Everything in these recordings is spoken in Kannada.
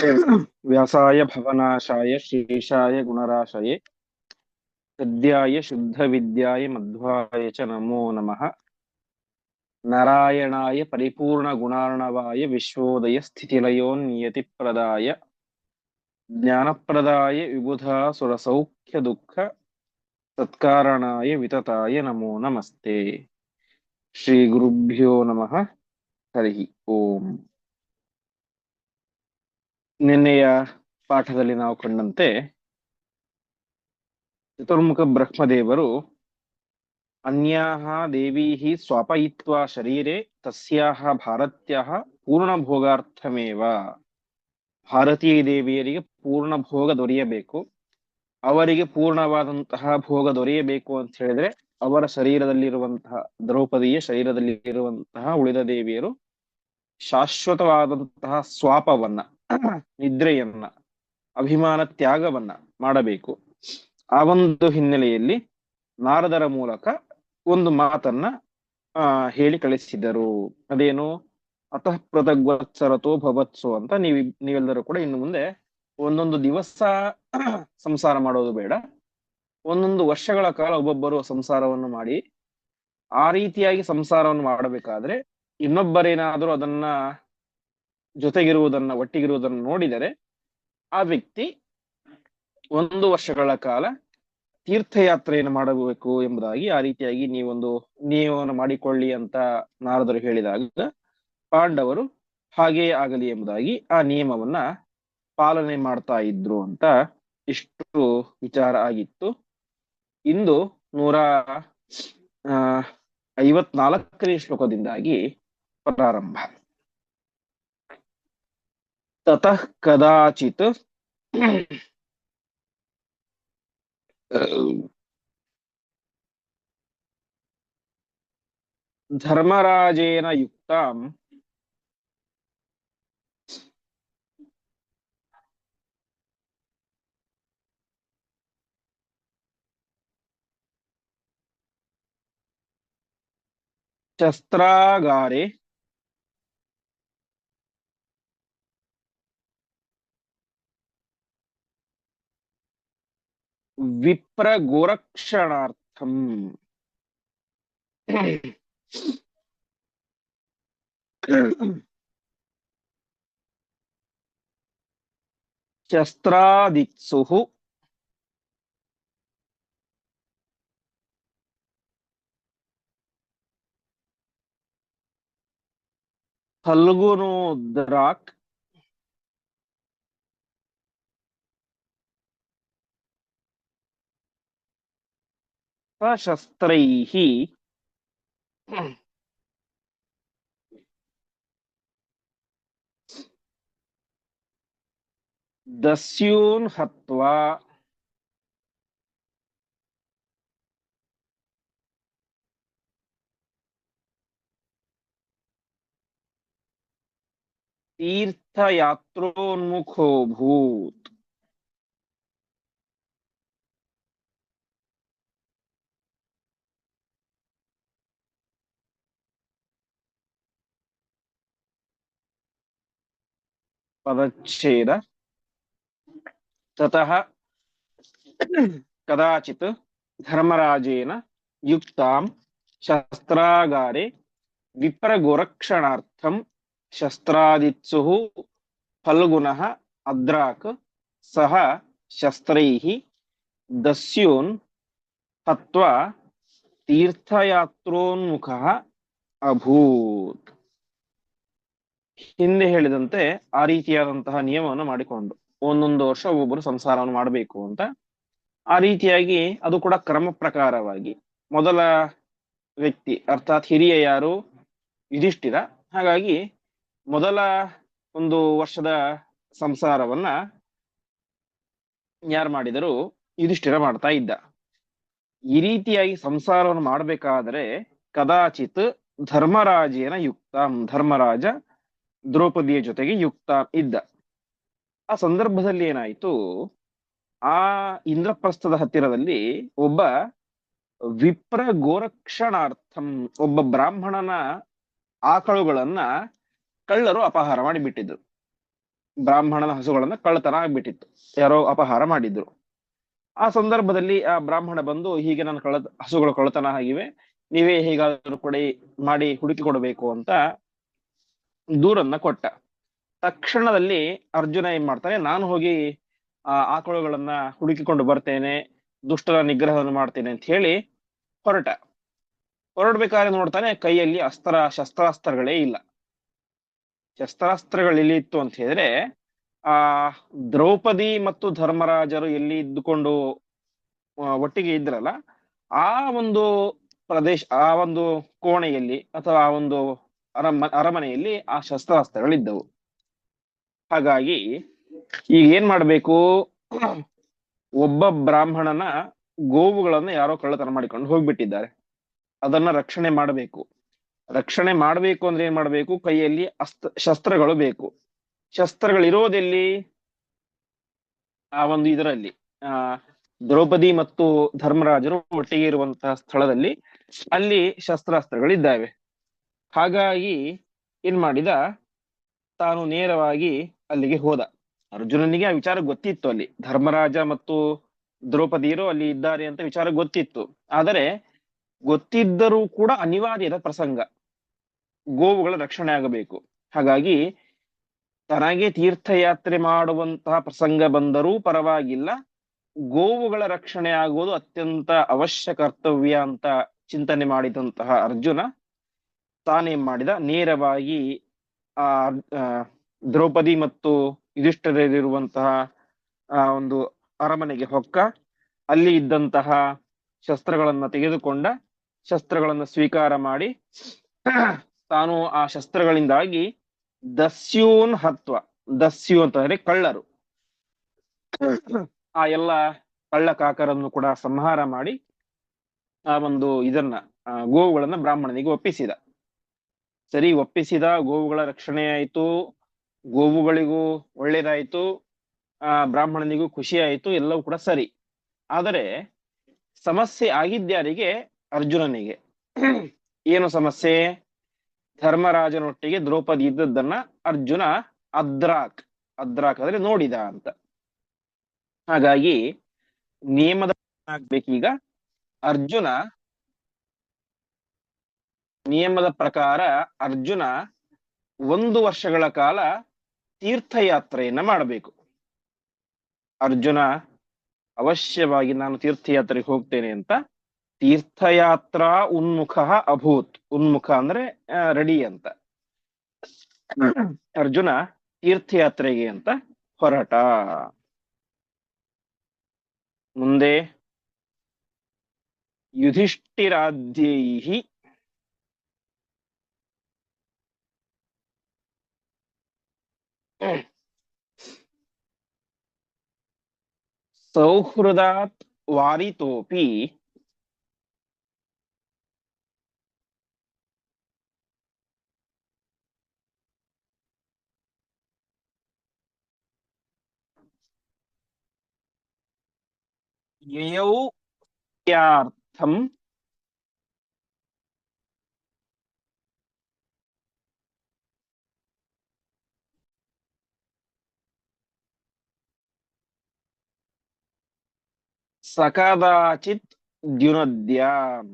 व्यासाय भवनाशाय श्रीशाय गुणराशये हृद्याय शुद्धविद्याय मध्वाय च नमो नमः। नारायणाय परिपूर्णगुणार्णवाय विश्वोदय स्थितिलयोन्नियतिप्रदाय ज्ञानप्रदाय विबुधासुरसौख्यदुःख सत्कारणाय वितताय नमो नमस्ते। श्रीगुरुभ्यो नमः। हरि ओಂ। ನಿನ್ನೆಯ ಪಾಠದಲ್ಲಿ ನಾವು ಕಂಡಂತೆ ಚತುರ್ಮುಖ ಬ್ರಹ್ಮದೇವರು ಅನ್ಯಾಹ ದೇವೀಃ ಸ್ವಾಪಯಿತ್ವಾ ಶರೀರೆ ತಸ್ಯಾಹ ಭಾರತ್ಯಾಹ ಪೂರ್ಣ ಭೋಗಾರ್ಥಮೇವ. ಭಾರತೀಯ ದೇವಿಯರಿಗೆ ಪೂರ್ಣ ಭೋಗ ದೊರೆಯಬೇಕು, ಅವರಿಗೆ ಪೂರ್ಣವಾದಂತಹ ಭೋಗ ದೊರೆಯಬೇಕು ಅಂತ ಹೇಳಿದ್ರೆ ಅವರ ಶರೀರದಲ್ಲಿರುವಂತಹ ದ್ರೌಪದಿಯ ಶರೀರದಲ್ಲಿ ಇರುವಂತಹ ಉಳಿದ ದೇವಿಯರು ಶಾಶ್ವತವಾದಂತಹ ಸ್ವಾಪವನ್ನ ನಿದ್ರೆಯನ್ನ ಅಭಿಮಾನ ತ್ಯಾಗವನ್ನ ಮಾಡಬೇಕು. ಆ ಒಂದು ಹಿನ್ನೆಲೆಯಲ್ಲಿ ನಾರದರ ಮೂಲಕ ಒಂದು ಮಾತನ್ನ ಹೇಳಿ ಕಳಿಸಿದರು. ಅದೇನು, ಅತಃ ಪೃಥಗ್ವತ್ಸರತೋ ಭವತ್ಸು ಅಂತ ನೀವೆಲ್ಲರೂ ಕೂಡ ಇನ್ನು ಮುಂದೆ ಒಂದೊಂದು ದಿವಸ ಸಂಸಾರ ಮಾಡೋದು ಬೇಡ, ಒಂದೊಂದು ವರ್ಷಗಳ ಕಾಲ ಒಬ್ಬೊಬ್ಬರು ಸಂಸಾರವನ್ನು ಮಾಡಿ ಆ ರೀತಿಯಾಗಿ ಸಂಸಾರವನ್ನು ಮಾಡಬೇಕಾದ್ರೆ ಇನ್ನೊಬ್ಬರೇನಾದ್ರೂ ಅದನ್ನ ಜೊತೆಗಿರುವುದನ್ನ ಒಟ್ಟಿಗಿರುವುದನ್ನು ನೋಡಿದರೆ ಆ ವ್ಯಕ್ತಿ ಒಂದು ವರ್ಷಗಳ ಕಾಲ ತೀರ್ಥಯಾತ್ರೆಯನ್ನು ಮಾಡಬೇಕು ಎಂಬುದಾಗಿ ಆ ರೀತಿಯಾಗಿ ನೀವೊಂದು ನಿಯಮವನ್ನು ಮಾಡಿಕೊಳ್ಳಿ ಅಂತ ನಾರದರು ಹೇಳಿದಾಗ ಪಾಂಡವರು ಹಾಗೇ ಆಗಲಿ ಎಂಬುದಾಗಿ ಆ ನಿಯಮವನ್ನ ಪಾಲನೆ ಮಾಡ್ತಾ ಇದ್ರು ಅಂತ ಇಷ್ಟು ವಿಚಾರ ಆಗಿತ್ತು. ಇಂದು 154ನೇ ಶ್ಲೋಕದಿಂದಾಗಿ ಪ್ರಾರಂಭ. ತತಃ ಕದಾಚಿತ್ ಧರ್ಮರಾಜೇನ ಯುಕ್ತಾಂ ಶಸ್ತ್ರಾಗಾರೆ ವಿಪ್ರ ಗೋರಕ್ಷಣಾರ್ಥಂ ಶಸ್ತ್ರಾದಿತ್ಸು ಫಲ್ಗುಣೋದ್ರಾಕ್ ಸಶಸ್ತ್ರೈಃ ದಸ್ಯೂನ್ ಹತ್ವಾ ತೀರ್ಥಯಾತ್ರೋನ್ಮುಖೋಭೂತ್. ಪದಚ್ಛೇದ. ತತಃ ಕದಾಚಿತ್ ಧರ್ಮರಾಜೇನ ಯುಕ್ತಾಂ ಶಸ್ತ್ರಾಗಾರೆ ವಿಪ್ರಗೋರಕ್ಷಣಾರ್ಥಂ ಶಸ್ತ್ರಾದಿತ್ಸುಃ ಫಲ್ಗುಣಃ ಅದ್ರಾಕ್ ಸಹ ಶಸ್ತ್ರೈಃ ದಸ್ಯೂನ್ ಹತ್ವಾ ತೀರ್ಥಯಾತ್ರೋನ್ಮುಖಃ ಅಭೂತ್. ಹಿಂದೆ ಹೇಳಿದಂತೆ ಆ ರೀತಿಯಾದಂತಹ ನಿಯಮವನ್ನು ಮಾಡಿಕೊಂಡು ಒಂದೊಂದು ವರ್ಷ ಒಬ್ಬೊಬ್ಬರು ಸಂಸಾರವನ್ನು ಮಾಡಬೇಕು ಅಂತ ಆ ರೀತಿಯಾಗಿ ಅದು ಕೂಡ ಕ್ರಮ ಪ್ರಕಾರವಾಗಿ ಮೊದಲ ವ್ಯಕ್ತಿ ಅರ್ಥಾತ್ ಹಿರಿಯ ಯಾರು, ಯುಧಿಷ್ಠಿರ. ಹಾಗಾಗಿ ಮೊದಲ ಒಂದು ವರ್ಷದ ಸಂಸಾರವನ್ನ ಯಾರು ಮಾಡಿದರು, ಯುಧಿಷ್ಠಿರ ಮಾಡ್ತಾ ಇದ್ದ. ಈ ರೀತಿಯಾಗಿ ಸಂಸಾರವನ್ನು ಮಾಡಬೇಕಾದ್ರೆ ಕದಾಚಿತ್ ಧರ್ಮರಾಜೇನ ಯುಕ್ತ, ಧರ್ಮರಾಜ ದ್ರೌಪದಿಯ ಜೊತೆಗೆ ಯುಕ್ತ ಇದ್ದ. ಆ ಸಂದರ್ಭದಲ್ಲಿ ಏನಾಯ್ತು, ಆ ಇಂದ್ರಪ್ರಸ್ಥದ ಹತ್ತಿರದಲ್ಲಿ ಒಬ್ಬ ವಿಪ್ರ ಗೋರಕ್ಷಣಾರ್ಥಂ, ಒಬ್ಬ ಬ್ರಾಹ್ಮಣನ ಆಕಳುಗಳನ್ನ ಕಳ್ಳರು ಅಪಹಾರ ಮಾಡಿಬಿಟ್ಟಿದ್ರು. ಬ್ರಾಹ್ಮಣನ ಹಸುಗಳನ್ನ ಕಳ್ಳತನ ಆಗ್ಬಿಟ್ಟಿತ್ತು, ಯಾರೋ ಅಪಹಾರ ಮಾಡಿದ್ರು. ಆ ಸಂದರ್ಭದಲ್ಲಿ ಆ ಬ್ರಾಹ್ಮಣ ಬಂದು, ಹೀಗೆ ನನ್ನ ಹಸುಗಳು ಕಳ್ಳತನ ಆಗಿವೆ, ನೀವೇ ಹೇಗಾದ್ರೂ ಕೊಡಿ, ಮಾಡಿ ಹುಡುಕಿ ಕೊಡಬೇಕು ಅಂತ ದೂರನ್ನ ಕೊಟ್ಟ. ತಕ್ಷಣದಲ್ಲಿ ಅರ್ಜುನ ಏನ್ ಮಾಡ್ತಾನೆ, ನಾನು ಹೋಗಿ ಆ ಆಕಳುಗಳನ್ನ ಹುಡುಕಿಕೊಂಡು ಬರ್ತೇನೆ, ದುಷ್ಟರ ನಿಗ್ರಹವನ್ನು ಮಾಡ್ತೇನೆ ಅಂತ ಹೇಳಿ ಹೊರಟ. ಹೊರಡ್ಬೇಕಾದ್ರೆ ನೋಡ್ತಾನೆ, ಕೈಯಲ್ಲಿ ಶಸ್ತ್ರಾಸ್ತ್ರಗಳೇ ಇಲ್ಲ. ಶಸ್ತ್ರಾಸ್ತ್ರಗಳು ಎಲ್ಲಿ ಇತ್ತು ಅಂತ ಹೇಳಿದ್ರೆ, ಆ ದ್ರೌಪದಿ ಮತ್ತು ಧರ್ಮರಾಜರು ಎಲ್ಲಿ ಇದ್ದುಕೊಂಡು ಒಟ್ಟಿಗೆ ಇದ್ರಲ್ಲ, ಆ ಒಂದು ಆ ಒಂದು ಕೋಣೆಯಲ್ಲಿ ಅಥವಾ ಆ ಒಂದು ಅರಮನೆಯಲ್ಲಿ ಆ ಶಸ್ತ್ರಾಸ್ತ್ರಗಳಿದ್ದವು. ಹಾಗಾಗಿ ಈಗ ಏನ್ ಮಾಡ್ಬೇಕು, ಒಬ್ಬ ಬ್ರಾಹ್ಮಣನ ಗೋವುಗಳನ್ನ ಯಾರೋ ಕಳ್ಳತನ ಮಾಡಿಕೊಂಡು ಹೋಗ್ಬಿಟ್ಟಿದ್ದಾರೆ, ಅದನ್ನ ರಕ್ಷಣೆ ಮಾಡಬೇಕು. ರಕ್ಷಣೆ ಮಾಡಬೇಕು ಅಂದ್ರೆ ಏನ್ ಮಾಡ್ಬೇಕು, ಕೈಯಲ್ಲಿ ಶಸ್ತ್ರಗಳು ಬೇಕು. ಶಸ್ತ್ರಗಳಿರೋದೆಲ್ಲಿ, ಆ ಒಂದು ಇದರಲ್ಲಿ ಆ ದ್ರೌಪದಿ ಮತ್ತು ಧರ್ಮರಾಜರು ಒಟ್ಟಿಗೆ ಇರುವಂತಹ ಸ್ಥಳದಲ್ಲಿ ಅಲ್ಲಿ ಶಸ್ತ್ರಾಸ್ತ್ರಗಳಿದ್ದಾವೆ. ಹಾಗಾಗಿ ಏನ್ ಮಾಡಿದ, ತಾನು ನೇರವಾಗಿ ಅಲ್ಲಿಗೆ ಹೋದ. ಅರ್ಜುನನಿಗೆ ಆ ವಿಚಾರ ಗೊತ್ತಿತ್ತು, ಅಲ್ಲಿ ಧರ್ಮರಾಜ ಮತ್ತು ದ್ರೌಪದಿಯರು ಅಲ್ಲಿ ಇದ್ದಾರೆ ಅಂತ ವಿಚಾರ ಗೊತ್ತಿತ್ತು. ಆದರೆ ಗೊತ್ತಿದ್ದರೂ ಕೂಡ ಅನಿವಾರ್ಯದ ಪ್ರಸಂಗ, ಗೋವುಗಳ ರಕ್ಷಣೆ ಆಗಬೇಕು. ಹಾಗಾಗಿ ತನಗೆ ತೀರ್ಥಯಾತ್ರೆ ಮಾಡುವಂತಹ ಪ್ರಸಂಗ ಬಂದರೂ ಪರವಾಗಿಲ್ಲ, ಗೋವುಗಳ ರಕ್ಷಣೆ ಆಗುವುದು ಅತ್ಯಂತ ಅವಶ್ಯ ಕರ್ತವ್ಯ ಅಂತ ಚಿಂತನೆ ಮಾಡಿದಂತಹ ಅರ್ಜುನ ತಾನೇನ್ ಮಾಡಿದ, ನೇರವಾಗಿ ಆ ದ್ರೌಪದಿ ಮತ್ತು ಯುಧಿಷ್ಠಿರರಿರುವಂತಹ ಆ ಒಂದು ಅರಮನೆಗೆ ಹೊಕ್ಕ. ಅಲ್ಲಿ ಇದ್ದಂತಹ ಶಸ್ತ್ರಗಳನ್ನ ತೆಗೆದುಕೊಂಡ, ಶಸ್ತ್ರಗಳನ್ನ ಸ್ವೀಕಾರ ಮಾಡಿ ತಾನು ಆ ಶಸ್ತ್ರಗಳಿಂದಾಗಿ ದಸ್ಯೂನ್ ಹತ್ವ, ದಸ್ಯು ಅಂತಂದ್ರೆ ಕಳ್ಳರು, ಆ ಎಲ್ಲ ಕಳ್ಳ ಕಾಕರನ್ನು ಕೂಡ ಸಂಹಾರ ಮಾಡಿ ಆ ಒಂದು ಇದನ್ನ ಗೋವುಗಳನ್ನ ಬ್ರಾಹ್ಮಣನಿಗೆ ಒಪ್ಪಿಸಿದ. ಸರಿ, ಒಪ್ಪಿಸಿದ, ಗೋವುಗಳ ರಕ್ಷಣೆ ಆಯ್ತು, ಗೋವುಗಳಿಗೂ ಒಳ್ಳೇದಾಯ್ತು, ಬ್ರಾಹ್ಮಣನಿಗೂ ಖುಷಿ ಆಯ್ತು, ಎಲ್ಲವೂ ಕೂಡ ಸರಿ. ಆದರೆ ಸಮಸ್ಯೆ ಆಗಿದ್ಯಾರಿಗೆ, ಅರ್ಜುನನಿಗೆ. ಏನು ಸಮಸ್ಯೆ, ಧರ್ಮರಾಜನೊಟ್ಟಿಗೆ ದ್ರೌಪದಿ ಇದ್ದದ್ದನ್ನ ಅರ್ಜುನ ಅದ್ರಾಕ್ ಅಂದ್ರೆ ನೋಡಿದ ಅಂತ. ಹಾಗಾಗಿ ನಿಯಮದ ಆಗ್ಬೇಕೀಗ, ಅರ್ಜುನ ನಿಯಮದ ಪ್ರಕಾರ ಅರ್ಜುನ 1 ವರ್ಷಗಳ ಕಾಲ ತೀರ್ಥಯಾತ್ರೆಯನ್ನ ಮಾಡಬೇಕು. ಅರ್ಜುನ ಅವಶ್ಯವಾಗಿ ನಾನು ತೀರ್ಥಯಾತ್ರೆಗೆ ಹೋಗ್ತೇನೆ ಅಂತ ತೀರ್ಥಯಾತ್ರಾ ಉನ್ಮುಖ ಅಭೂತ್. ಉನ್ಮುಖ ಅಂದ್ರೆ ರೆಡಿ ಅಂತ. ಅರ್ಜುನ ತೀರ್ಥಯಾತ್ರೆಗೆ ಅಂತ ಹೊರಟ. ಮುಂದೆ ಯುಧಿಷ್ಠಿರಾದ್ಯೈಹಿ ಸೌಹೃದಾತ್ ವಾರಿತೋಪಿ ಯಯೌ ತ್ಯಾರ್ಥಂ ಸಕದಾಚಿತ್ ದ್ಯುನದ್ಯಾಂ.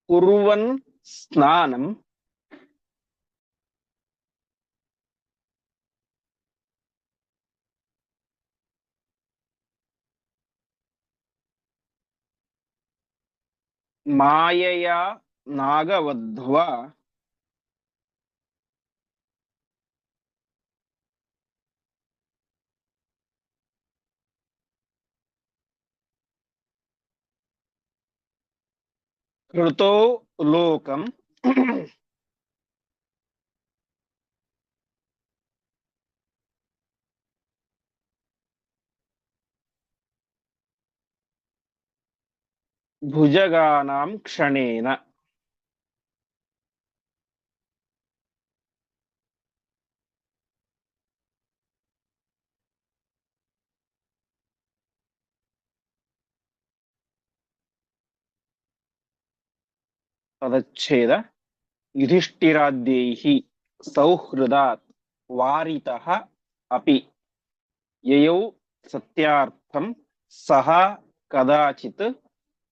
ಕುರ್ವನ್ ಸ್ನಾನಂ ಮಾಯೆಯ ನಾಗವಧ್ವ ಕೃತೋ ಲೋಕಂ ಭುಜಗಾನಾಂ ಕ್ಷಣೇನ. ಪದಚ್ಛೇದ ಯುಧಿಷ್ಠಿರಾದ್ಯೈಹಿ ಸೌಹೃದಾತ್ ವಾರಿತಃ ಅಪಿ ಯಯೌ ಸತ್ಯಾರ್ಥಂ ಸಹ ಕದಾಚಿತ್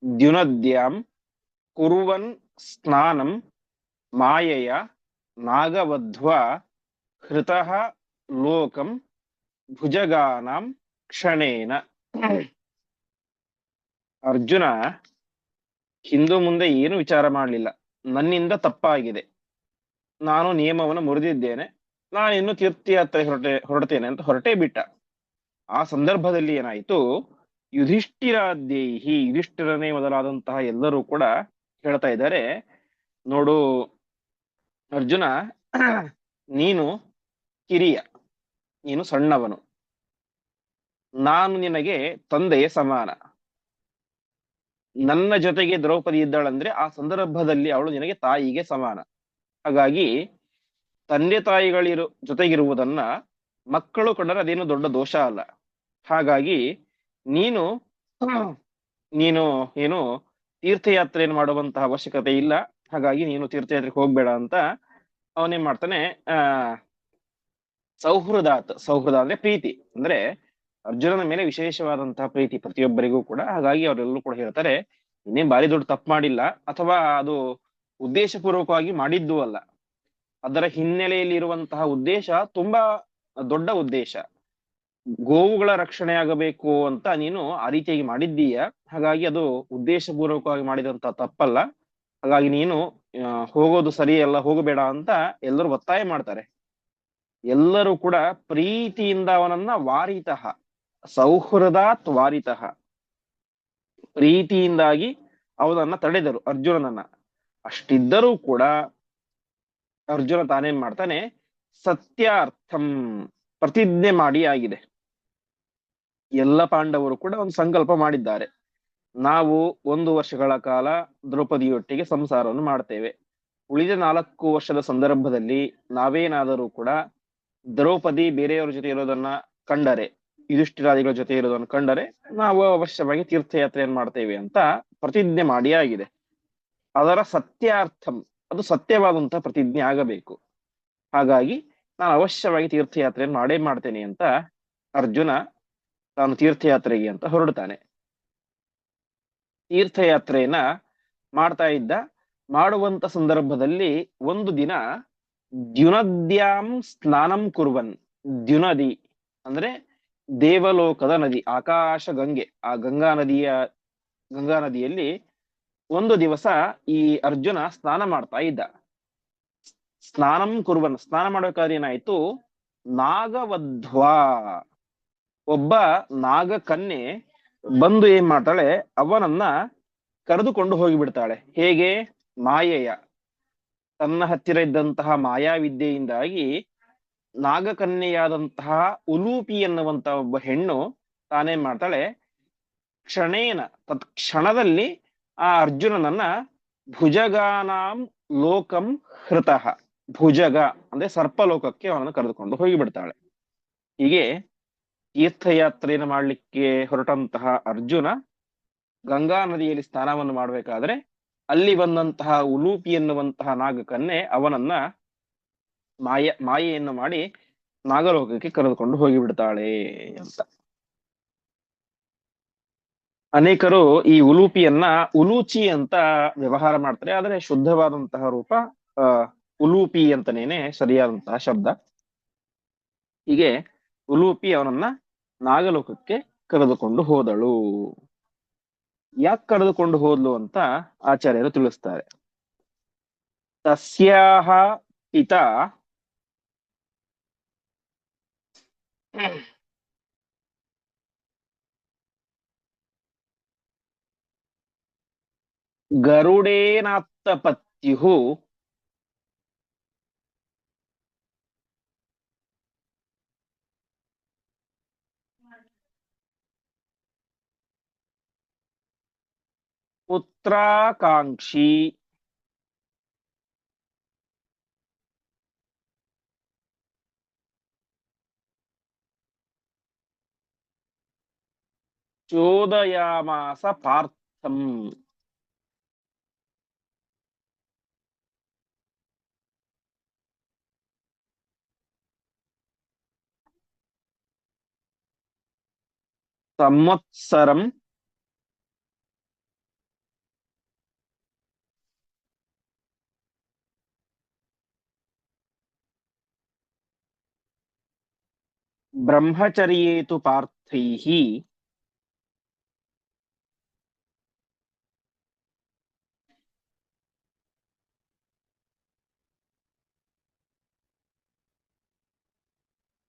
ದ್ಯುನದ್ಯಾಂ ಕುರ್ವನ್ ಸ್ನಾನಂ ಮಾಯೆಯ ನಾಗವಧ್ವಾ ಹೃತಃ ಲೋಕಂ ಭುಜಗಾನಾಂ ಕ್ಷಣೇನ. ಅರ್ಜುನ ಹಿಂದೂ ಮುಂದೆ ಏನು ವಿಚಾರ ಮಾಡಲಿಲ್ಲ. ನನ್ನಿಂದ ತಪ್ಪಾಗಿದೆ, ನಾನು ನಿಯಮವನ್ನು ಮುರಿದಿದ್ದೇನೆ, ನಾನು ಇನ್ನು ತೀರ್ಥಯಾತ್ರೆ ಹೊರಟೇನೆ ಅಂತ ಹೊರಟೇ ಬಿಟ್ಟ. ಆ ಸಂದರ್ಭದಲ್ಲಿ ಏನಾಯಿತು, ಯುಧಿಷ್ಠಿರಾದ್ಯೈಹಿ, ಯುಧಿಷ್ಠಿರನೇ ಮೊದಲಾದಂತಹ ಎಲ್ಲರೂ ಕೂಡ ಹೇಳ್ತಾ ಇದ್ದಾರೆ, ನೋಡು ಅರ್ಜುನ, ನೀನು ಕಿರಿಯ, ನೀನು ಸಣ್ಣವನು, ನಾನು ನಿನಗೆ ತಂದೆಯ ಸಮಾನ. ನನ್ನ ಜೊತೆಗೆ ದ್ರೌಪದಿ ಇದ್ದಾಳಂದ್ರೆ ಆ ಸಂದರ್ಭದಲ್ಲಿ ಅವಳು ನಿನಗೆ ತಾಯಿಗೆ ಸಮಾನ. ಹಾಗಾಗಿ ತಂದೆ ಜೊತೆಗಿರುವುದನ್ನ ಮಕ್ಕಳು ಕಂಡರೆ ಅದೇನು ದೊಡ್ಡ ದೋಷ ಅಲ್ಲ. ಹಾಗಾಗಿ ನೀನು ನೀನು ಏನು ತೀರ್ಥಯಾತ್ರೆಯನ್ನು ಮಾಡುವಂತಹ ಅವಶ್ಯಕತೆ ಇಲ್ಲ. ಹಾಗಾಗಿ ನೀನು ತೀರ್ಥಯಾತ್ರೆಗೆ ಹೋಗ್ಬೇಡ ಅಂತ ಅವನೇನ್ ಮಾಡ್ತಾನೆ, ಸೌಹೃದ ಅಂದ್ರೆ ಪ್ರೀತಿ, ಅಂದ್ರೆ ಅರ್ಜುನನ ಮೇಲೆ ವಿಶೇಷವಾದಂತಹ ಪ್ರೀತಿ ಪ್ರತಿಯೊಬ್ಬರಿಗೂ ಕೂಡ. ಹಾಗಾಗಿ ಅವರೆಲ್ಲರೂ ಕೂಡ ಹೇಳ್ತಾರೆ, ಇನ್ನೇನ್ ಬಾರಿ ದೊಡ್ಡ ತಪ್ಪು ಮಾಡಿಲ್ಲ, ಅಥವಾ ಅದು ಉದ್ದೇಶಪೂರ್ವಕವಾಗಿ ಮಾಡಿದ್ದೂ ಅಲ್ಲ. ಅದರ ಹಿನ್ನೆಲೆಯಲ್ಲಿ ಇರುವಂತಹ ಉದ್ದೇಶ ತುಂಬಾ ದೊಡ್ಡ ಉದ್ದೇಶ. ಗೋವುಗಳ ರಕ್ಷಣೆ ಆಗಬೇಕು ಅಂತ ನೀನು ಆ ರೀತಿಯಾಗಿ ಮಾಡಿದ್ದೀಯ. ಹಾಗಾಗಿ ಅದು ಉದ್ದೇಶಪೂರ್ವಕವಾಗಿ ಮಾಡಿದಂತ ತಪ್ಪಲ್ಲ. ಹಾಗಾಗಿ ನೀನು ಹೋಗೋದು ಸರಿಯಲ್ಲ, ಹೋಗಬೇಡ ಅಂತ ಎಲ್ಲರೂ ಒತ್ತಾಯ ಮಾಡ್ತಾರೆ. ಎಲ್ಲರೂ ಕೂಡ ಪ್ರೀತಿಯಿಂದ ಅವನನ್ನ ವಾರಿತಃ, ಸೌಹೃದಾತ್ ವಾರಿತಃ, ಪ್ರೀತಿಯಿಂದಾಗಿ ಅವನನ್ನ ತಡೆದರು ಅರ್ಜುನನನ್ನ. ಅಷ್ಟಿದ್ದರೂ ಕೂಡ ಅರ್ಜುನ ತಾನೇನ್ ಮಾಡ್ತಾನೆ, ಸತ್ಯಾರ್ಥಂ, ಪ್ರತಿಜ್ಞೆ ಮಾಡಿ ಆಗಿದೆ. ಎಲ್ಲ ಪಾಂಡವರು ಕೂಡ ಒಂದು ಸಂಕಲ್ಪ ಮಾಡಿದ್ದಾರೆ, ನಾವು 1 ವರ್ಷಗಳ ಕಾಲ ದ್ರೌಪದಿಯೊಟ್ಟಿಗೆ ಸಂಸಾರವನ್ನು ಮಾಡ್ತೇವೆ. ಉಳಿದ 4 ವರ್ಷದ ಸಂದರ್ಭದಲ್ಲಿ ನಾವೇನಾದರೂ ಕೂಡ ದ್ರೌಪದಿ ಬೇರೆಯವರ ಜೊತೆ ಇರೋದನ್ನ ಕಂಡರೆ, ಯುಧಿಷ್ಠಿರಾದಿಗಳ ಜೊತೆ ಇರೋದನ್ನು ಕಂಡರೆ ನಾವು ಅವಶ್ಯವಾಗಿ ತೀರ್ಥಯಾತ್ರೆಯನ್ನು ಮಾಡ್ತೇವೆ ಅಂತ ಪ್ರತಿಜ್ಞೆ ಮಾಡಿ ಆಗಿದೆ. ಅದರ ಸತ್ಯಾರ್ಥಂ, ಅದು ಸತ್ಯವಾದಂತಹ ಪ್ರತಿಜ್ಞೆ ಆಗಬೇಕು. ಹಾಗಾಗಿ ನಾನು ಅವಶ್ಯವಾಗಿ ತೀರ್ಥಯಾತ್ರೆಯನ್ನು ಮಾಡೇ ಮಾಡ್ತೇನೆ ಅಂತ ಅರ್ಜುನ ತಾನು ತೀರ್ಥಯಾತ್ರೆಗೆ ಅಂತ ಹೊರಡ್ತಾನೆ. ತೀರ್ಥಯಾತ್ರೆಯನ್ನ ಮಾಡ್ತಾ ಇದ್ದ. ಮಾಡುವಂತ ಸಂದರ್ಭದಲ್ಲಿ ಒಂದು ದಿನ ದ್ಯುನದ್ಯಾಂ ಸ್ನಾನಂ ಕುರ್ವನ್, ದ್ಯುನದಿ ಅಂದ್ರೆ ದೇವಲೋಕದ ನದಿ, ಆಕಾಶ ಗಂಗೆ, ಆ ಗಂಗಾ ನದಿಯಲ್ಲಿ ಒಂದು ದಿವಸ ಈ ಅರ್ಜುನ ಸ್ನಾನ ಮಾಡ್ತಾ ಇದ್ದ. ಸ್ನಾನಂ ಕುರ್ವನ್, ಸ್ನಾನ ಮಾಡ್ಬೇಕಾದ್ರೆ ಏನಾಯ್ತು, ನಾಗವಧ್ವಾ, ಒಬ್ಬ ನಾಗಕನ್ಯೆ ಬಂದು ಏನ್ ಮಾಡ್ತಾಳೆ, ಅವನನ್ನ ಕರೆದುಕೊಂಡು ಹೋಗಿಬಿಡ್ತಾಳೆ. ಹೇಗೆ? ಮಾಯೆಯ, ತನ್ನ ಹತ್ತಿರ ಇದ್ದಂತಹ ಮಾಯಾವಿದ್ಯೆಯಿಂದಾಗಿ ನಾಗಕನ್ಯೆಯಾದಂತಹ ಉಲೂಪಿ ಎನ್ನುವಂತ ಒಬ್ಬ ಹೆಣ್ಣು ತಾನೇನ್ ಮಾಡ್ತಾಳೆ, ಕ್ಷಣೇನ, ತತ್ಕ್ಷಣದಲ್ಲಿ ಆ ಅರ್ಜುನನನ್ನ ಭುಜಗಾನಾಂ ಲೋಕಂ ಹೃತಃ, ಭುಜಗ ಅಂದ್ರೆ ಸರ್ಪಲೋಕಕ್ಕೆ ಅವನನ್ನು ಕರೆದುಕೊಂಡು ಹೋಗಿಬಿಡ್ತಾಳೆ. ಹೀಗೆ ತೀರ್ಥಯಾತ್ರೆಯನ್ನು ಮಾಡ್ಲಿಕ್ಕೆ ಹೊರಟಂತಹ ಅರ್ಜುನ ಗಂಗಾ ನದಿಯಲ್ಲಿ ಸ್ನಾನವನ್ನು ಮಾಡಬೇಕಾದ್ರೆ ಅಲ್ಲಿ ಬಂದಂತಹ ಉಲೂಪಿ ಎನ್ನುವಂತಹ ನಾಗಕನ್ಯೆ ಅವನನ್ನ ಮಾಯೆಯನ್ನು ಮಾಡಿ ನಾಗಲೋಕಕ್ಕೆ ಕರೆದುಕೊಂಡು ಹೋಗಿಬಿಡ್ತಾಳೆ ಅಂತ. ಅನೇಕರು ಈ ಉಲೂಪಿಯನ್ನ ಉಲೂಚಿ ಅಂತ ವ್ಯವಹಾರ ಮಾಡ್ತಾರೆ, ಆದ್ರೆ ಶುದ್ಧವಾದಂತಹ ರೂಪ ಉಲೂಪಿ ಅಂತನೇನೆ ಸರಿಯಾದಂತಹ ಶಬ್ದ. ಹೀಗೆ ಉಲೂಪಿ ಅವನನ್ನ ನಾಗಲೋಕಕ್ಕೆ ಕರೆದುಕೊಂಡು ಹೋದಳು. ಯಾಕೆ ಕರೆದುಕೊಂಡು ಹೋದ್ಲು ಅಂತ ಆಚಾರ್ಯರು ತಿಳಿಸ್ತಾರೆ. ತಸ್ಯಾಹ ಪಿತಾ ಗರುಡೇನಾತ್ತಪತ್ಯು ಪುತ್ರಾಕಾಂಕ್ಷಿ ಚೋದಯಾಮಾಸ ಪಾರ್ಥಂ. ಸಂವತ್ಸರಂ ಬ್ರಹ್ಮಚರ್ಯೇತು ಪಾರ್ಥೈಃ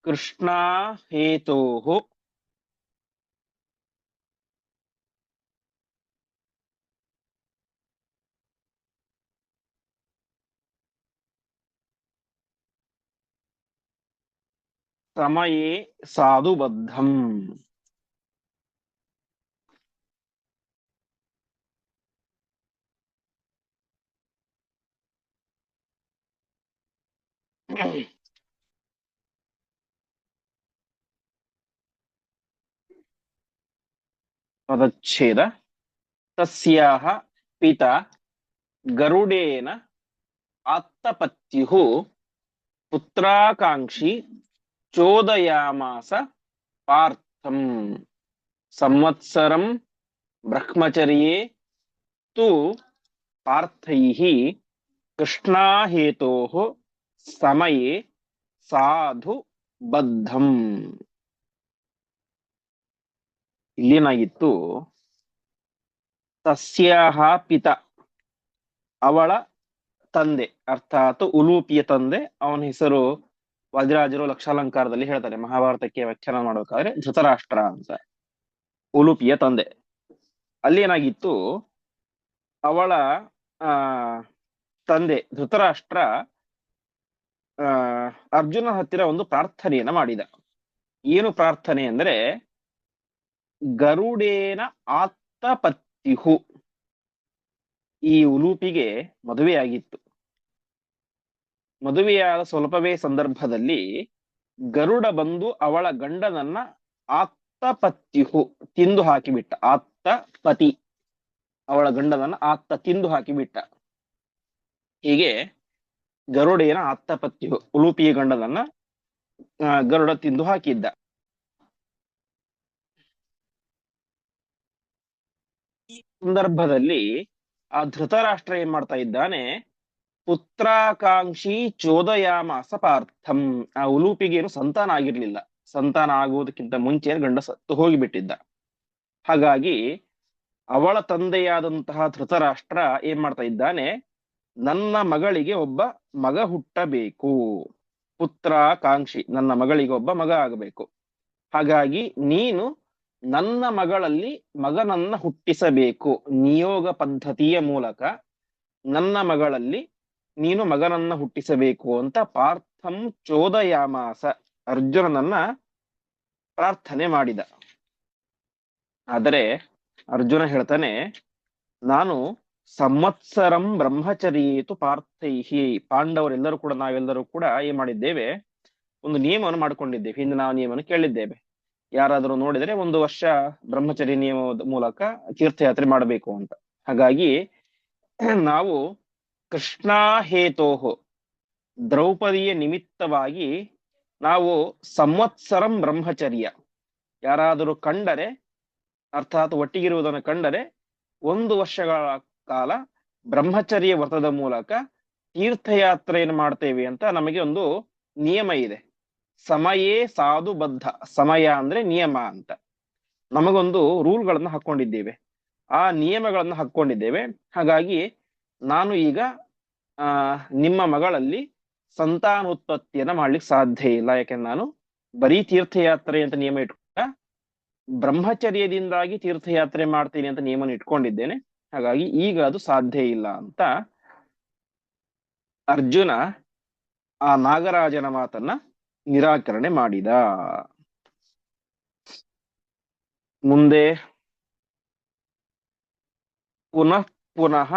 ಕೃಷ್ಣಾ ಹೇತೋಃ ಸಮಯೇ ಸಾಧುಬದ್ಧಂ. ಪದಚ್ಛೇದ. ತಸ್ಯಾಹ ಪಿತಾ ಗರುಡೇನ ಆತ್ತಪತ್ಯುಃ ಪುತ್ರಾಕಾಂಕ್ಷಿ ಚೋದಯಾಮಾಸ ಪಾರ್ಥಂ ಸಂವತ್ಸರಂ ಬ್ರಹ್ಮಚರ್ಯೇ ತು ಪಾರ್ಥೈಃ ಕೃಷ್ಣಾಹೇತೋಃ ಸಮಯೇ ಸಾಧು ಬದ್ಧಂ. ಇಲ್ಲೇನಾಗಿತ್ತು? ತಸ್ಯಾಹ ಪಿತ, ಅವಳ ತಂದೆ, ಅರ್ಥಾತ್ ಉಲೂಪಿಯ ತಂದೆ. ಅವನ ಹೆಸರು ವಾದಿರಾಜರು ಲಕ್ಷಾಲಂಕಾರದಲ್ಲಿ ಹೇಳ್ತಾರೆ, ಮಹಾಭಾರತಕ್ಕೆ ವ್ಯಾಖ್ಯಾನ ಮಾಡಬೇಕಾದ್ರೆ ಧೃತರಾಷ್ಟ್ರ ಅಂತ, ಉಲೂಪಿಯ ತಂದೆ. ಅಲ್ಲಿ ಏನಾಗಿತ್ತು? ಅವಳ ಆ ತಂದೆ ಧೃತರಾಷ್ಟ್ರ ಆ ಅರ್ಜುನ ಹತ್ತಿರ ಒಂದು ಪ್ರಾರ್ಥನೆಯನ್ನ ಮಾಡಿದ. ಏನು ಪ್ರಾರ್ಥನೆ ಅಂದ್ರೆ, ಗರುಡೇನ ಆತ್ತಪತ್ಯುಹು. ಈ ಉಲೂಪಿಗೆ ಮದುವೆಯಾಗಿತ್ತು. ಮದುವೆಯಾದ ಸ್ವಲ್ಪವೇ ಸಂದರ್ಭದಲ್ಲಿ ಗರುಡ ಬಂದು ಅವಳ ಗಂಡನನ್ನ ಆತ್ತಪತ್ಯುಹು ತಿಂದು ಹಾಕಿಬಿಟ್ಟ. ಆತ್ತ ಪತಿ, ಅವಳ ಗಂಡನನ್ನ ಆತ್ತ ತಿಂದು ಹಾಕಿಬಿಟ್ಟ. ಹೀಗೆ ಗರುಡೇನ ಆತ್ತಪತ್ಯು, ಉಲೂಪಿಯ ಗಂಡನನ್ನ ಗರುಡ ತಿಂದು ಹಾಕಿದ್ದ. ಈ ಸಂದರ್ಭದಲ್ಲಿ ಆ ಧೃತರಾಷ್ಟ್ರ ಏನ್ ಮಾಡ್ತಾ ಇದ್ದಾನೆ? ಪುತ್ರಾಕಾಂಕ್ಷಿ ಚೋದಯಾಮಾಸ ಪಾರ್ಥಂ. ಆ ಉಲೂಪಿಗೇನು ಸಂತಾನ ಆಗಿರ್ಲಿಲ್ಲ. ಸಂತಾನ ಆಗುವುದಕ್ಕಿಂತ ಮುಂಚೆ ಗಂಡ ಸತ್ತು ಹೋಗಿಬಿಟ್ಟಿದ್ದ. ಹಾಗಾಗಿ ಅವಳ ತಂದೆಯಾದಂತಹ ಧೃತರಾಷ್ಟ್ರ ಏನ್ ಮಾಡ್ತಾ ಇದ್ದಾನೆ? ನನ್ನ ಮಗಳಿಗೆ ಒಬ್ಬ ಮಗ ಹುಟ್ಟಬೇಕು, ಪುತ್ರಾಕಾಂಕ್ಷಿ, ನನ್ನ ಮಗಳಿಗೆ ಒಬ್ಬ ಮಗ ಆಗಬೇಕು. ಹಾಗಾಗಿ ನೀನು ನನ್ನ ಮಗಳಲ್ಲಿ ಮಗನನ್ನ ಹುಟ್ಟಿಸಬೇಕು. ನಿಯೋಗ ಪದ್ಧತಿಯ ಮೂಲಕ ನನ್ನ ಮಗಳಲ್ಲಿ ನೀನು ಮಗನನ್ನ ಹುಟ್ಟಿಸಬೇಕು ಅಂತ ಪಾರ್ಥಂ ಚೋದಯಾಮಾಸ, ಅರ್ಜುನನನ್ನ ಪ್ರಾರ್ಥನೆ ಮಾಡಿದ. ಆದರೆ ಅರ್ಜುನ ಹೇಳ್ತಾನೆ, ನಾನು ಸಂವತ್ಸರಂ ಬ್ರಹ್ಮಚರ್ಯೇತು ಪಾರ್ಥೈಹಿ. ಪಾಂಡವರೆಲ್ಲರೂ ಕೂಡ, ನಾವೆಲ್ಲರೂ ಕೂಡ ಏನ್ ಮಾಡಿದ್ದೇವೆ? ಒಂದು ನಿಯಮವನ್ನು ಮಾಡ್ಕೊಂಡಿದ್ದೇವೆ. ಹಿಂದೆ ನಾವು ನಿಯಮವನ್ನು ಕೇಳಿದ್ದೇವೆ. ಯಾರಾದರೂ ನೋಡಿದರೆ 1 ವರ್ಷ ಬ್ರಹ್ಮಚರ್ಯ ನಿಯಮದ ಮೂಲಕ ತೀರ್ಥಯಾತ್ರೆ ಮಾಡಬೇಕು ಅಂತ. ಹಾಗಾಗಿ ನಾವು ಕೃಷ್ಣಾ ಹೇತೋಹೋ, ದ್ರೌಪದಿಯ ನಿಮಿತ್ತವಾಗಿ ನಾವು ಸಂವತ್ಸರಂ ಬ್ರಹ್ಮಚರ್ಯ, ಯಾರಾದರೂ ಕಂಡರೆ, ಅರ್ಥಾತ್ ಒಟ್ಟಿಗಿರುವುದನ್ನು ಕಂಡರೆ 1 ವರ್ಷಗಳ ಕಾಲ ಬ್ರಹ್ಮಚರ್ಯ ವ್ರತದ ಮೂಲಕ ತೀರ್ಥಯಾತ್ರೆಯನ್ನು ಮಾಡ್ತೇವೆ ಅಂತ ನಮಗೆ ಒಂದು ನಿಯಮ ಇದೆ. ಸಮಯೇ ಸಾಧು ಬದ್ಧ. ಸಮಯ ಅಂದ್ರೆ ನಿಯಮ ಅಂತ ನಮಗೊಂದು ರೂಲ್ಗಳನ್ನು ಹಾಕೊಂಡಿದ್ದೇವೆ, ಆ ನಿಯಮಗಳನ್ನು ಹಾಕೊಂಡಿದ್ದೇವೆ. ಹಾಗಾಗಿ ನಾನು ಈಗ ನಿಮ್ಮ ಮಗಳಲ್ಲಿ ಸಂತಾನೋತ್ಪತ್ತಿಯನ್ನ ಮಾಡ್ಲಿಕ್ಕೆ ಸಾಧ್ಯ ಇಲ್ಲ. ಯಾಕೆಂದ್ರೆ ನಾನು ಬರೀ ತೀರ್ಥಯಾತ್ರೆ ಅಂತ ನಿಯಮ ಇಟ್ಕೊಂಡ, ಬ್ರಹ್ಮಚರ್ಯದಿಂದಾಗಿ ತೀರ್ಥಯಾತ್ರೆ ಮಾಡ್ತೀನಿ ಅಂತ ನಿಯಮನ ಇಟ್ಕೊಂಡಿದ್ದೇನೆ. ಹಾಗಾಗಿ ಈಗ ಅದು ಸಾಧ್ಯ ಇಲ್ಲ ಅಂತ ಅರ್ಜುನ ಆ ನಾಗರಾಜನ ಮಾತನ್ನ ನಿರಾಕರಣೆ ಮಾಡಿದ. ಮುಂದೆ ಪುನಃ ಪುನಃ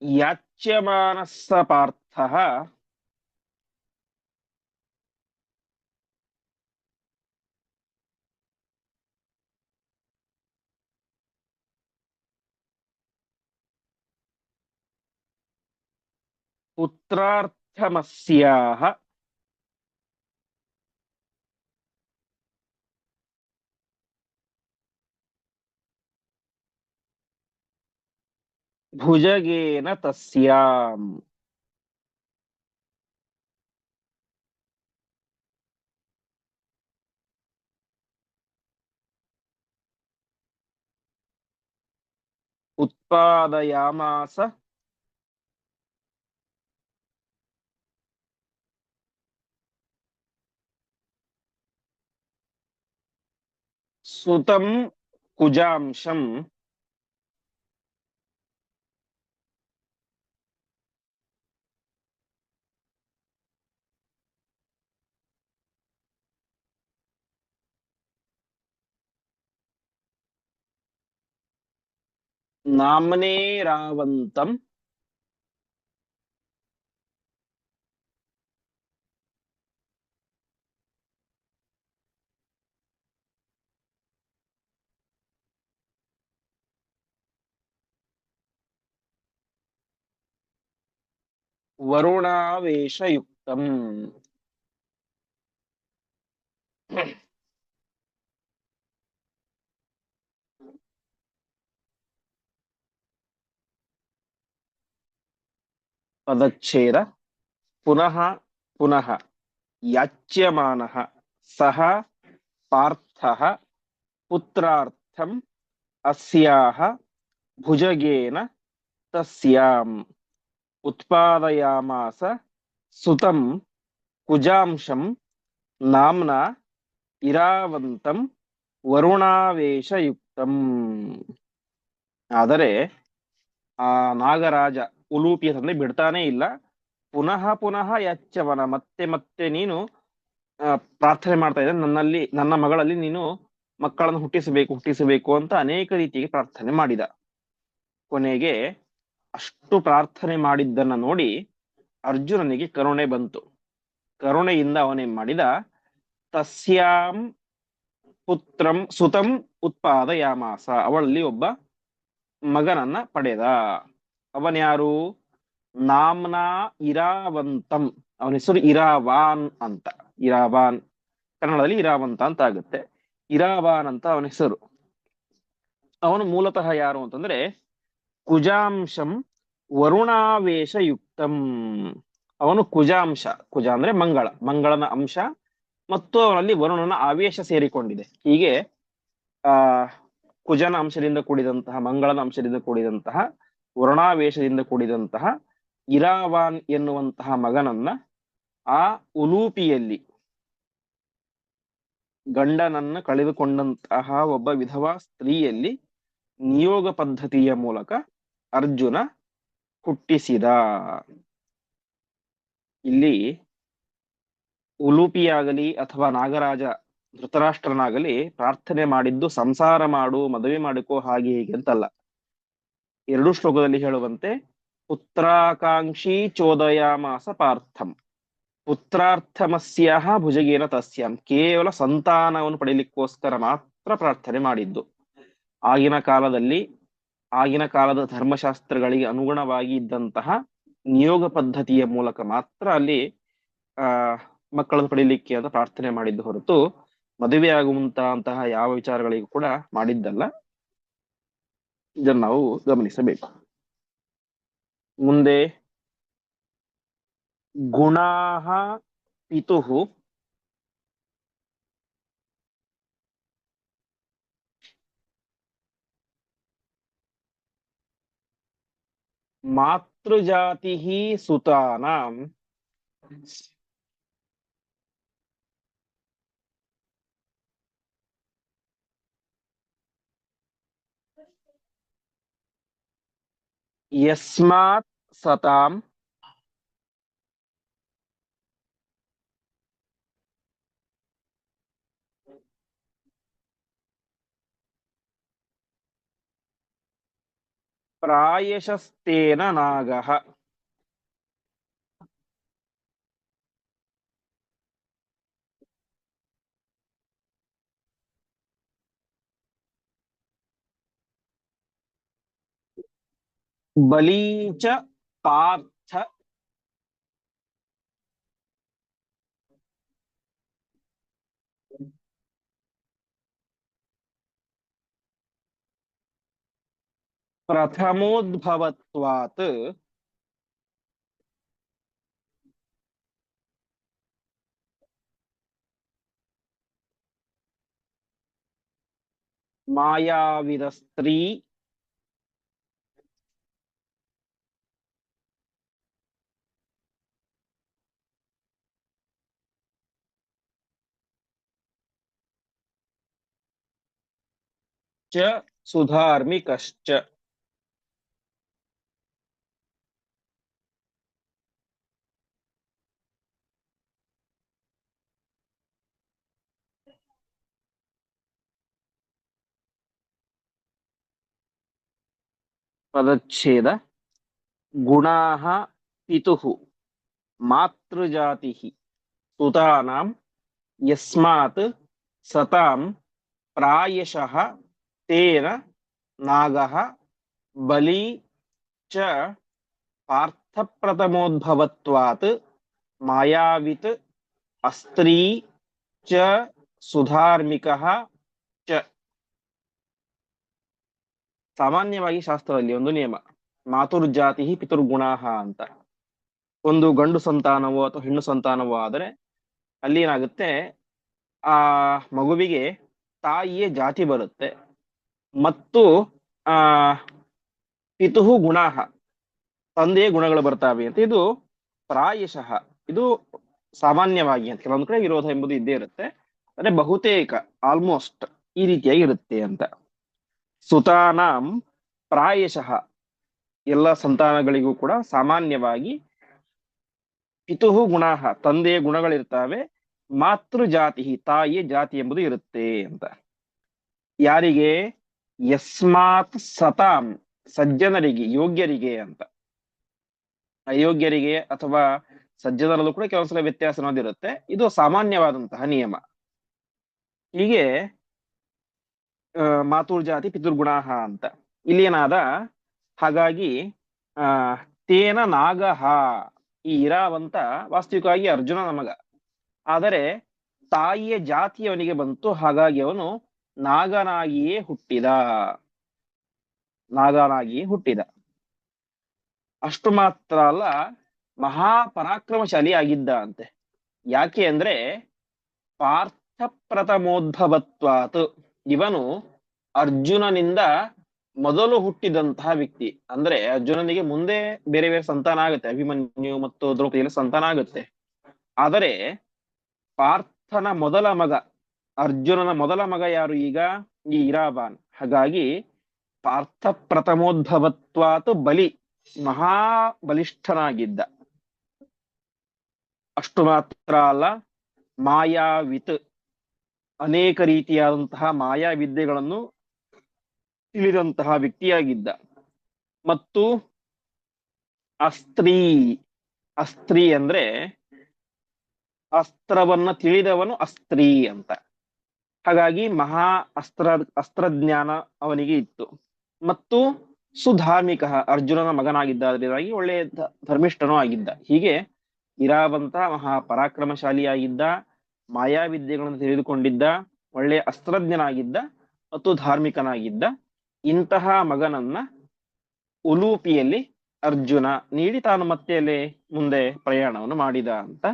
ಯಾಚ್ಯಮಾನಸ್ಸ ಪಾರ್ಥಃ पुत्रार्थमस्याः भुजगेन तस्याम् उत्पादयामास सुतं कुजांशम् नाम्नेरावन्तम् वरुणावेशयुक्तम्। पदच्छेद पुनः पुनः याच्यमानः सः पार्थः पुत्रार्थम् अस्याः भुजगेन तस्याम् उत्पादयामास सुतं कुजांशं नाम्ना इरावन्तं ವರುಣಾವೇಶಯುಕ್ತಂ. ಆದರೆ ಆ ನಾಗರಾಜ ಉಲೂಪಿಯ ತಂದೆ ಬಿಡ್ತಾನೇ ಇಲ್ಲ. ಪುನಃ ಪುನಃ ಯಾಚ್ಯವನ, ಮತ್ತೆ ಮತ್ತೆ ನೀನು ಪ್ರಾರ್ಥನೆ ಮಾಡ್ತಾ ಇದ್ದ, ನನ್ನ ಮಗಳಲ್ಲಿ ನೀನು ಮಕ್ಕಳನ್ನು ಹುಟ್ಟಿಸಬೇಕು ಅಂತ ಅನೇಕ ರೀತಿಗೆ ಪ್ರಾರ್ಥನೆ ಮಾಡಿದ. ಕೊನೆಗೆ ಅಷ್ಟು ಪ್ರಾರ್ಥನೆ ಮಾಡಿದ್ದನ್ನ ನೋಡಿ ಅರ್ಜುನನಿಗೆ ಕರುಣೆ ಬಂತು. ಕರುಣೆಯಿಂದ ಅವನೇನ್ ಮಾಡಿದ, ತಸ್ಯಾಂ ಪುತ್ರಂ ಸುತಂ ಉತ್ಪಾದಯಾಮಾಸ, ಅವಳಲ್ಲಿ ಒಬ್ಬ ಮಗನನ್ನ ಪಡೆದ. ಅವನ್ಯಾರು? ನಾಮ್ನಾ ಇರಾವಂತಂ, ಅವನ ಹೆಸರು ಇರಾವಾನ್ ಅಂತ. ಇರಾವಾನ್ ಕನ್ನಡದಲ್ಲಿ ಇರಾವಂತ ಅಂತ ಆಗುತ್ತೆ. ಇರಾವಾನ್ ಅಂತ ಅವನ ಹೆಸರು. ಅವನು ಮೂಲತಃ ಯಾರು ಅಂತಂದ್ರೆ ಕುಜಾಂಶಂ ವರುಣಾವೇಶಯುಕ್ತಂ. ಅವನು ಕುಜಾಂಶ, ಕುಜ ಅಂದ್ರೆ ಮಂಗಳನ ಅಂಶ, ಮತ್ತು ಅವನಲ್ಲಿ ವರುಣನ ಆವೇಶ ಸೇರಿಕೊಂಡಿದೆ. ಹೀಗೆ ಆ ಕುಜನ ಅಂಶದಿಂದ ಕೂಡಿದಂತಹ, ಮಂಗಳನ ಅಂಶದಿಂದ ಕೂಡಿದಂತಹ, ವರುಣಾವೇಶದಿಂದ ಕೂಡಿದಂತಹ ಇರಾವಾನ್ ಎನ್ನುವಂತಹ ಮಗನನ್ನ ಆ ಉಲೂಪಿಯಲ್ಲಿ ಗಂಡನನ್ನ ಕಳೆದುಕೊಂಡಂತಹ ಒಬ್ಬ ವಿಧವಾ ಸ್ತ್ರೀಯಲ್ಲಿ ನಿಯೋಗ ಪದ್ಧತಿಯ ಮೂಲಕ ಅರ್ಜುನ ಹುಟ್ಟಿಸಿದ. ಇಲ್ಲಿ ಉಲೂಪಿಯಾಗಲಿ ಅಥವಾ ನಾಗರಾಜ ಧೃತರಾಷ್ಟ್ರನಾಗಲಿ ಪ್ರಾರ್ಥನೆ ಮಾಡಿದ್ದು ಸಂಸಾರ ಮಾಡು, ಮದುವೆ ಮಾಡಿಕೋ, ಹಾಗೆ ಹೀಗೆ ಅಂತಲ್ಲ. ಎರಡೂ ಶ್ಲೋಕದಲ್ಲಿ ಹೇಳುವಂತೆ ಪುತ್ರಾಕಾಂಕ್ಷಿ ಚೋದಯಾಮಾಸ ಪಾರ್ಥಂ ಪುತ್ರಾರ್ಥಮಸ್ಯಾಹ ಭುಜಗೇನ ತಸ್ಯಾಂ, ಕೇವಲ ಸಂತಾನವನ್ನು ಪಡೆಯಲಿಕ್ಕೋಸ್ಕರ ಮಾತ್ರ ಪ್ರಾರ್ಥನೆ ಮಾಡಿದ್ದು. ಆಗಿನ ಕಾಲದಲ್ಲಿ, ಆಗಿನ ಕಾಲದ ಧರ್ಮಶಾಸ್ತ್ರಗಳಿಗೆ ಅನುಗುಣವಾಗಿ ಇದ್ದಂತಹ ನಿಯೋಗ ಪದ್ಧತಿಯ ಮೂಲಕ ಮಾತ್ರ ಅಲ್ಲಿ ಮಕ್ಕಳನ್ನು ಪಡೀಲಿಕ್ಕೆ ಅಂತ ಪ್ರಾರ್ಥನೆ ಮಾಡಿದ್ದು ಹೊರತು ಮದುವೆ ಆಗುವಂತಹ ಯಾವ ವಿಚಾರಗಳಿಗೂ ಕೂಡ ಮಾಡಿದ್ದಲ್ಲ. ಇದನ್ನು ನಾವು ಗಮನಿಸಬೇಕು. ಮುಂದೆ ಗುಣಾಹ ಪಿತುಃ ಮಾತೃಜಾತಿ ಸುತಾನಾಂ ಯಸ್ಮಾತ್ ಸತಾಂ ಪ್ರಾಯಶಸ್ತೇನ ನಾಗಃ. ಬಲೀಚ ಪಾರ್ಥ ಪ್ರಥಮೋದ್ಭವತ್ವಾತ್ ಮಾಯಾವಿದ ಸ್ತ್ರೀ ಚ ಸುಧಾರ್ಮಿಕಶ್ಚ. ಪದಚ್ಛೇದ ಗುಣಾಃ ಪಿತುಃ ಮಾತೃಜಾತಿಃ ಸುತಾನಾಂ ಯಸ್ಮಾತ್ ಸತಾಂ ಪ್ರಾಯಶಃ ತೇನ ನಾಗಃ ಬಲಿ ಚ ಪಾರ್ಥಪ್ರಥಮೋದ್ಭವತ್ವಾತ್ ಮಾಯಾವಿತ್ ಅಸ್ತ್ರೀ ಚ ಸುಧಾರ್ಮಿಕಃ ಚ. ಸಾಮಾನ್ಯವಾಗಿ ಶಾಸ್ತ್ರದಲ್ಲಿ ಒಂದು ನಿಯಮ, ಮಾತುರ್ಜಾತಿ ಪಿತುರ್ಗುಣಾಹ ಅಂತ. ಒಂದು ಗಂಡು ಸಂತಾನವೋ ಅಥವಾ ಹೆಣ್ಣು ಸಂತಾನವೋ ಆದರೆ ಅಲ್ಲಿ ಏನಾಗುತ್ತೆ, ಆ ಮಗುವಿಗೆ ತಾಯಿಯ ಜಾತಿ ಬರುತ್ತೆ ಮತ್ತು ಆ ಪಿತುಹು ಗುಣಾಹ, ತಂದೆಯ ಗುಣಗಳು ಬರ್ತಾವೆ ಅಂತ. ಇದು ಪ್ರಾಯಶಃ, ಇದು ಸಾಮಾನ್ಯವಾಗಿ ಅಂತ. ಕೆಲವೊಂದು ಕಡೆ ವಿರೋಧ ಎಂಬುದು ಇದ್ದೇ ಇರುತ್ತೆ, ಅಂದ್ರೆ ಬಹುತೇಕ ಆಲ್ಮೋಸ್ಟ್ ಈ ರೀತಿಯಾಗಿ ಇರುತ್ತೆ ಅಂತ. ಸುತಾನಾಂ ಪ್ರಾಯಶಃ, ಎಲ್ಲ ಸಂತಾನಗಳಿಗೂ ಕೂಡ ಸಾಮಾನ್ಯವಾಗಿ ಪಿತುಹು ಗುಣಾಹ, ತಂದೆಯ ಗುಣಗಳಿರ್ತಾವೆ, ಮಾತೃ ಜಾತಿ, ತಾಯಿಯ ಜಾತಿ ಎಂಬುದು ಇರುತ್ತೆ ಅಂತ. ಯಾರಿಗೆ? ಯಸ್ಮಾತ್ ಸತಾಂ, ಸಜ್ಜನರಿಗೆ, ಯೋಗ್ಯರಿಗೆ ಅಂತ. ಅಯೋಗ್ಯರಿಗೆ ಅಥವಾ ಸಜ್ಜನರಲ್ಲೂ ಕೂಡ ಕೆಲವೊಂದ್ಸಲ ವ್ಯತ್ಯಾಸ ಅನ್ನೋದಿರುತ್ತೆ. ಇದು ಸಾಮಾನ್ಯವಾದಂತಹ ನಿಯಮ. ಹೀಗೆ ಮಾತುರ್ಜಾತಿ ಪಿತೃಗುಣಾಹ ಅಂತ ಇಲ್ಲಿ ಏನಾದ. ಹಾಗಾಗಿ ತೇನ ನಾಗಹ, ಈ ಇರಾವಂತ ವಾಸ್ತವಿಕವಾಗಿ ಅರ್ಜುನನ ಮಗ, ಆದರೆ ತಾಯಿಯ ಜಾತಿ ಅವನಿಗೆ ಬಂತು, ಹಾಗಾಗಿ ಅವನು ನಾಗನಾಗಿಯೇ ಹುಟ್ಟಿದ. ಅಷ್ಟು ಮಾತ್ರ ಅಲ್ಲ, ಮಹಾಪರಾಕ್ರಮಶಾಲಿ ಆಗಿದ್ದ ಅಂತೆ. ಯಾಕೆ ಅಂದ್ರೆ ಪಾರ್ಥ ಪ್ರಥಮೋದ್ಭವತ್ವಾತ್, ಇವನು ಅರ್ಜುನನಿಂದ ಮೊದಲು ಹುಟ್ಟಿದಂತಹ ವ್ಯಕ್ತಿ. ಅಂದ್ರೆ ಅರ್ಜುನನಿಗೆ ಮುಂದೆ ಬೇರೆ ಬೇರೆ ಸಂತಾನ ಆಗುತ್ತೆ, ಅಭಿಮನ್ಯು ಮತ್ತು ದ್ರೌಪದಿಯಲ್ಲಿ ಸಂತಾನ ಆಗುತ್ತೆ. ಆದರೆ ಪಾರ್ಥನ ಮೊದಲ ಮಗ, ಅರ್ಜುನನ ಮೊದಲ ಮಗ ಯಾರು? ಈಗ ಈ ಇರಾಬಾನ್. ಹಾಗಾಗಿ ಪಾರ್ಥ ಪ್ರಥಮೋದ್ಭವತ್ವಾತ್ ಬಲಿ, ಮಹಾಬಲಿಷ್ಠನಾಗಿದ್ದ. ಅಷ್ಟು ಮಾತ್ರ ಅಲ್ಲ, ಮಾಯಾವಿತ್, ಅನೇಕ ರೀತಿಯಾದಂತಹ ಮಾಯಾವಿದ್ಯೆಗಳನ್ನು ತಿಳಿದಂತಹ ವ್ಯಕ್ತಿಯಾಗಿದ್ದ. ಮತ್ತು ಅಸ್ತ್ರೀ, ಅಸ್ತ್ರೀ ಅಂದ್ರೆ ಅಸ್ತ್ರವನ್ನ ತಿಳಿದವನು ಅಸ್ತ್ರೀ ಅಂತ. ಹಾಗಾಗಿ ಮಹಾ ಅಸ್ತ್ರಜ್ಞಾನ ಅವನಿಗೆ ಇತ್ತು. ಮತ್ತು ಸುಧಾರ್ಮಿಕ, ಅರ್ಜುನನ ಮಗನಾಗಿದ್ದಾದ್ರಿಂದಾಗಿ ಒಳ್ಳೆಯ ಧರ್ಮಿಷ್ಠನೂ ಆಗಿದ್ದ. ಹೀಗೆ ಇರಾವಂತ ಮಹಾಪರಾಕ್ರಮಶಾಲಿಯಾಗಿದ್ದ, ಮಾಯಾವಿದ್ಯೆಗಳನ್ನು ತಿಳಿದುಕೊಂಡಿದ್ದ, ಒಳ್ಳೆಯ ಅಸ್ತ್ರಜ್ಞನಾಗಿದ್ದ ಮತ್ತು ಧಾರ್ಮಿಕನಾಗಿದ್ದ. ಇಂತಹ ಮಗನನ್ನ ಉಲೂಪಿಯಲ್ಲಿ ಅರ್ಜುನ ನೀಡಿ ತಾನು ಮತ್ತೆ ಮುಂದೆ ಪ್ರಯಾಣವನ್ನು ಮಾಡಿದ ಅಂತ.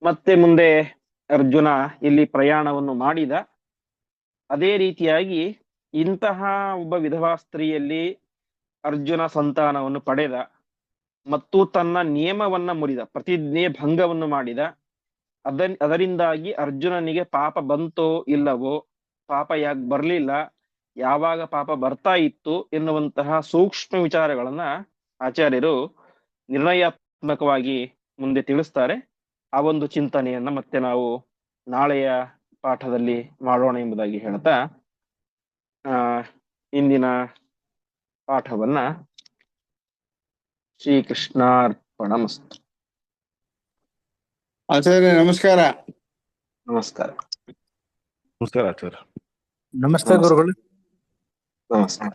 ಮತ್ತೆ ಮುಂದೆ ಅರ್ಜುನ ಇಲ್ಲಿ ಪ್ರಯಾಣವನ್ನು ಮಾಡಿದ. ಅದೇ ರೀತಿಯಾಗಿ ಇಂತಹ ಒಬ್ಬ ವಿಧವಾ ಸ್ತ್ರೀಯಲ್ಲಿ ಅರ್ಜುನ ಸಂತಾನವನ್ನು ಪಡೆದ ಮತ್ತು ತನ್ನ ನಿಯಮವನ್ನ ಮುರಿದ, ಪ್ರತಿಜ್ಞೆ ಭಂಗವನ್ನು ಮಾಡಿದ. ಅದರಿಂದಾಗಿ ಅರ್ಜುನನಿಗೆ ಪಾಪ ಬಂತೋ ಇಲ್ಲವೋ, ಪಾಪ ಯಾಕೆ ಬರ್ಲಿಲ್ಲ, ಯಾವಾಗ ಪಾಪ ಬರ್ತಾ ಇತ್ತು ಎನ್ನುವಂತಹ ಸೂಕ್ಷ್ಮ ವಿಚಾರಗಳನ್ನ ಆಚಾರ್ಯರು ನಿರ್ಣಯಾತ್ಮಕವಾಗಿ ಮುಂದೆ ತಿಳಿಸ್ತಾರೆ. ಆ ಒಂದು ಚಿಂತನೆಯನ್ನ ಮತ್ತೆ ನಾವು ನಾಳೆಯ ಪಾಠದಲ್ಲಿ ಮಾಡೋಣ ಎಂಬುದಾಗಿ ಹೇಳ್ತಾ ಇಂದಿನ ಪಾಠವನ್ನ ಶ್ರೀಕೃಷ್ಣಾರ್ಪಣಮಸ್ತು. ಆಚಾರ್ಯ ನಮಸ್ಕಾರ. ನಮಸ್ಕಾರ. ನಮಸ್ಕಾರ ಆಚಾರ್ಯ. ನಮಸ್ತೆ ಗುರುಗಳು. ನಮಸ್ಕಾರ.